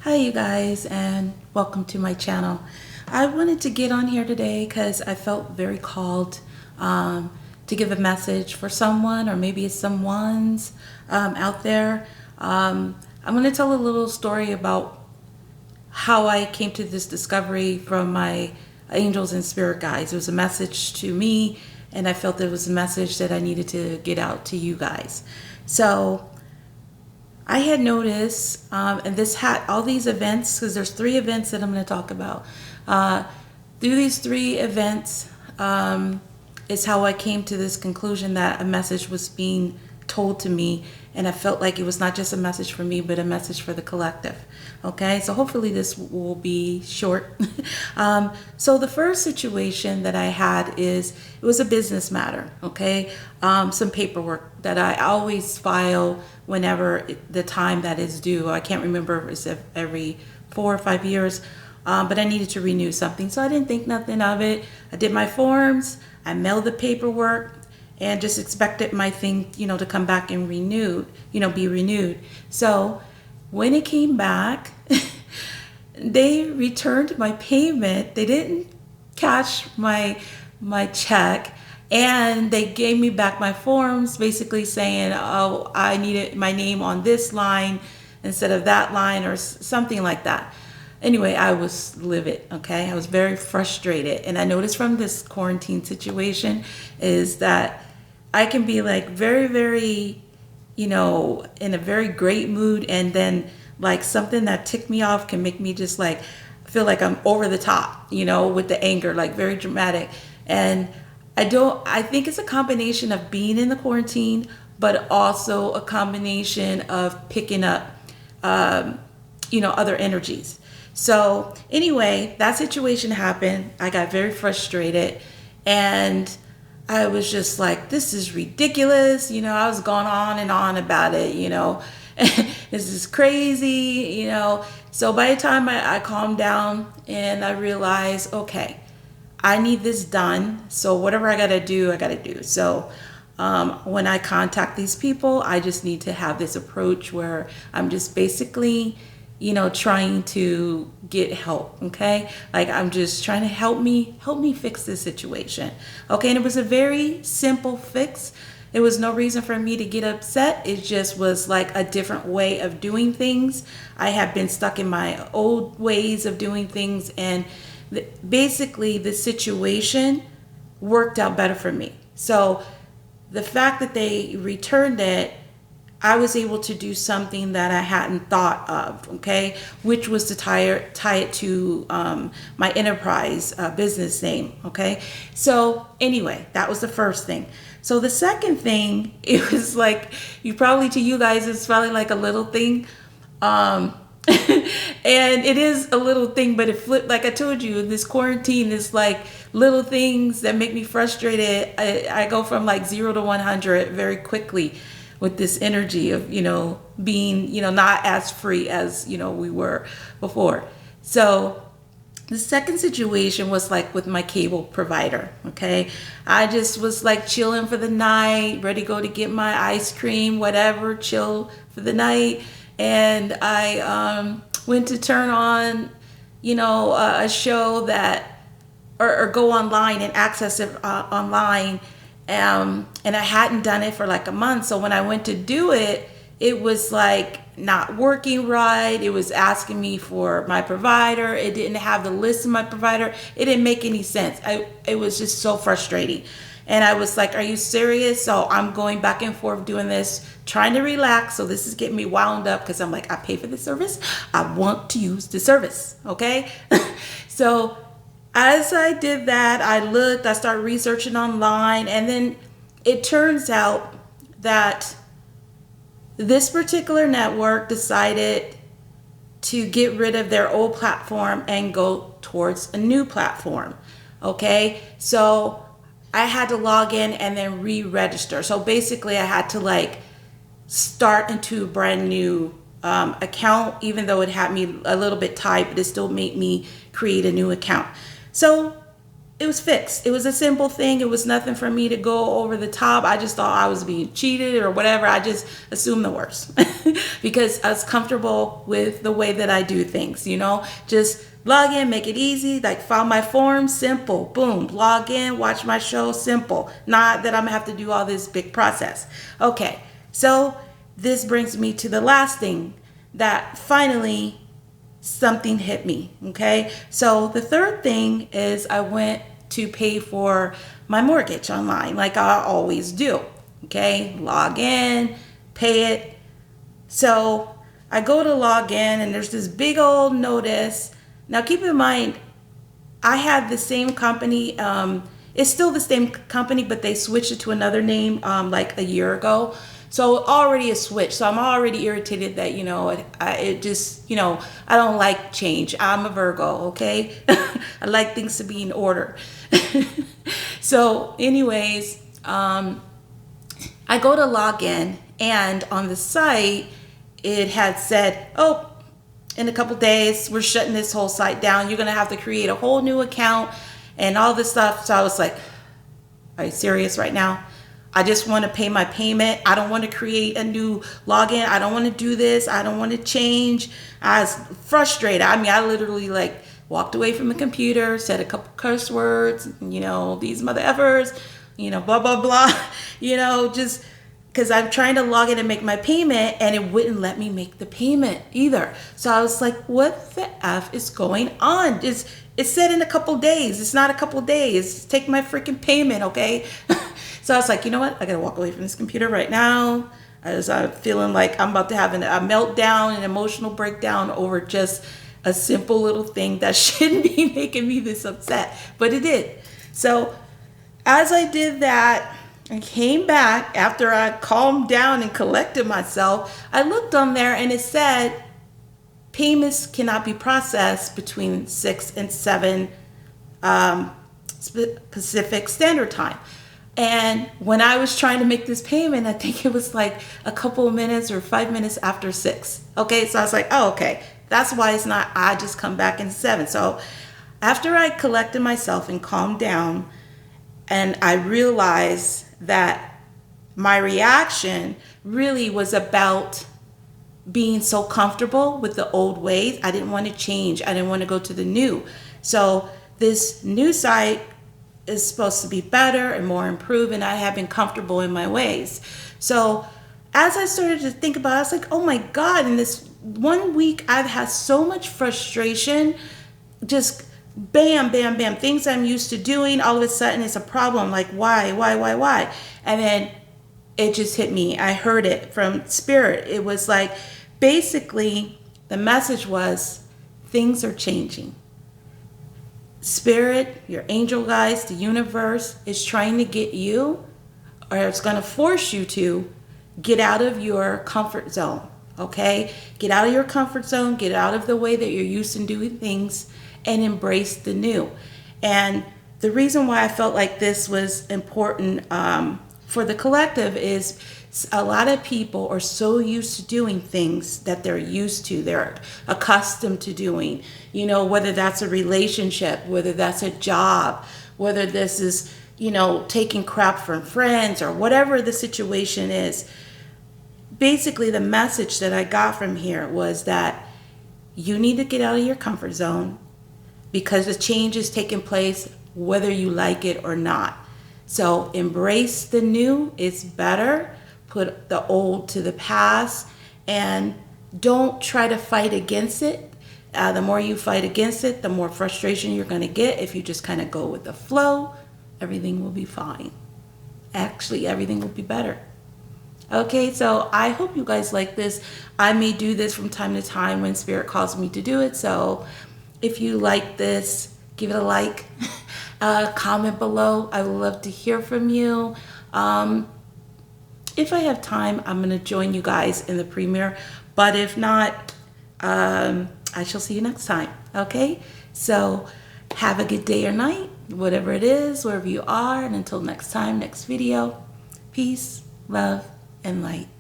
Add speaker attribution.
Speaker 1: Hi you guys, and welcome to my channel. I wanted to get on here today because I felt very called to give a message for someone, or maybe it's someone's out there. I'm going to tell a little story about how I came to this discovery from my angels and spirit guides. It was a message to me, and I felt it was a message that I needed to get out to you guys. So I had noticed, and this had all these events, because there's 3 events that I'm going to talk about. Through these 3 events is how I came to this conclusion that a message was being told to me, and I felt like it was not just a message for me, but a message for the collective. Okay, so hopefully this will be short. So the first situation that I had is, it was a business matter. Okay, some paperwork that I always file whenever the time that is due. I can't remember if it's every 4 or 5 years, but I needed to renew something, so I didn't think nothing of it. I did my forms, I mailed the paperwork, and just expected my thing, to come back and be renewed. So when it came back, they returned my payment. They didn't cash my check, and they gave me back my forms, basically saying, oh, I needed my name on this line instead of that line, or something like that. Anyway, I was livid, okay? I was very frustrated. And I noticed from this quarantine situation is that I can be like very, very, in a very great mood, and then like something that ticked me off can make me just like feel like I'm over the top, with the anger, like very dramatic. And I think it's a combination of being in the quarantine, but also a combination of picking up, other energies. So anyway, that situation happened. I got very frustrated, and I was just like, this is ridiculous. I was going on and on about it, this is crazy, So by the time I calmed down and I realized, okay, I need this done. So whatever I got to do. So when I contact these people, I just need to have this approach where I'm just basically, trying to get help. Okay. Like I'm just trying to help me fix this situation. Okay. And it was a very simple fix. There was no reason for me to get upset. It just was like a different way of doing things. I have been stuck in my old ways of doing things, and basically the situation worked out better for me. So the fact that they returned it, I was able to do something that I hadn't thought of, okay, which was to tie it to my enterprise business name, okay. So anyway, that was the first thing. So the second thing, it was like, to you guys, it's probably like a little thing. And it is a little thing, but it flipped. Like I told you, this quarantine is like little things that make me frustrated. I go from like 0 to 100 very quickly with this energy of, being, not as free as, we were before. So the second situation was like with my cable provider. Okay. I just was like chilling for the night, ready to go to get my ice cream, whatever, chill for the night. And I went to turn on, a show that, or go online and access it online. And I hadn't done it for like a month. So when I went to do it, it was like not working right. It was asking me for my provider. It didn't have the list of my provider. It didn't make any sense. It was just so frustrating. And I was like, are you serious? So I'm going back and forth doing this, trying to relax. So this is getting me wound up, because I'm like, I pay for the service. I want to use the service. Okay. So as I did that, I started researching online, and then it turns out that this particular network decided to get rid of their old platform and go towards a new platform. Okay, so I had to log in and then re-register. So basically I had to like start into a brand new account, even though it had me a little bit tied, but it still made me create a new account. So it was fixed. It was a simple thing. It was nothing for me to go over the top. I just thought I was being cheated or whatever. I just assumed the worst because I was comfortable with the way that I do things, you know, just log in, make it easy, like file my form, simple, boom, log in, watch my show, simple. Not that I'm gonna have to do all this big process. Okay, so this brings me to the last thing that finally something hit me, okay? So the third thing is I went to pay for my mortgage online like I always do, okay? Log in, pay it. So I go to log in and there's this big old notice. Now keep in mind, I had the same company, it's still the same company, but they switched it to another name like a year ago. So already a switch. So I'm already irritated that, you know, it just, you know, I don't like change. I'm a Virgo, okay? I like things to be in order. So anyways, I go to log in and on the site, it had said, oh, in a couple days, we're shutting this whole site down. You're going to have to create a whole new account and all this stuff. So I was like, are you serious right now? I just want to pay my payment. I don't want to create a new login. I don't want to do this. I don't want to change. I was frustrated. I mean, I literally like walked away from the computer, said a couple curse words, you know, these mother effers, you know, blah, blah, blah, you know, just because I'm trying to log in and make my payment and it wouldn't let me make the payment either. So I was like, what the F is going on? It said in a couple days. It's not a couple days. Take my freaking payment, okay? So I was like, you know what? I gotta walk away from this computer right now. I'm feeling like I'm about to have a meltdown, an emotional breakdown over just a simple little thing that shouldn't be making me this upset, but it did. So as I did that, I came back after I calmed down and collected myself. I looked on there and it said payments cannot be processed between 6 and 7 Pacific Standard Time. And when I was trying to make this payment, I think it was like a couple of minutes or 5 minutes after 6. Okay, so I was like, oh, okay, that's why it's not, I just come back in 7. So after I collected myself and calmed down, and I realized that my reaction really was about being so comfortable with the old ways. I didn't want to change. I didn't want to go to the new. So this new site is supposed to be better and more improved, and I have been comfortable in my ways. So as I started to think about it, I was like, oh my God, in this 1 week, I've had so much frustration, just bam, bam, bam, things I'm used to doing, all of a sudden it's a problem, like why? And then it just hit me. I heard it from Spirit. It was like, basically, the message was, things are changing. Spirit, your angel guides, the universe is trying to get you, or it's going to force you to get out of your comfort zone, okay? Get out of your comfort zone, get out of the way that you're used to doing things, and embrace the new. And the reason why I felt like this was important for the collective is a lot of people are so used to doing things that they're used to, they're accustomed to doing, you know, whether that's a relationship, whether that's a job, whether this is, you know, taking crap from friends or whatever the situation is. Basically, the message that I got from here was that you need to get out of your comfort zone because the change is taking place whether you like it or not. So embrace the new, it's better. Put the old to the past and don't try to fight against it. The more you fight against it, the more frustration you're going to get. If you just kind of go with the flow, everything will be fine. Actually, everything will be better. Okay, so I hope you guys like this. I may do this from time to time when Spirit calls me to do it. So if you like this, give it a like, comment below. I would love to hear from you. If I have time, I'm going to join you guys in the premiere. But if not, I shall see you next time. Okay? So have a good day or night, whatever it is, wherever you are. And until next time, next video, peace, love, and light.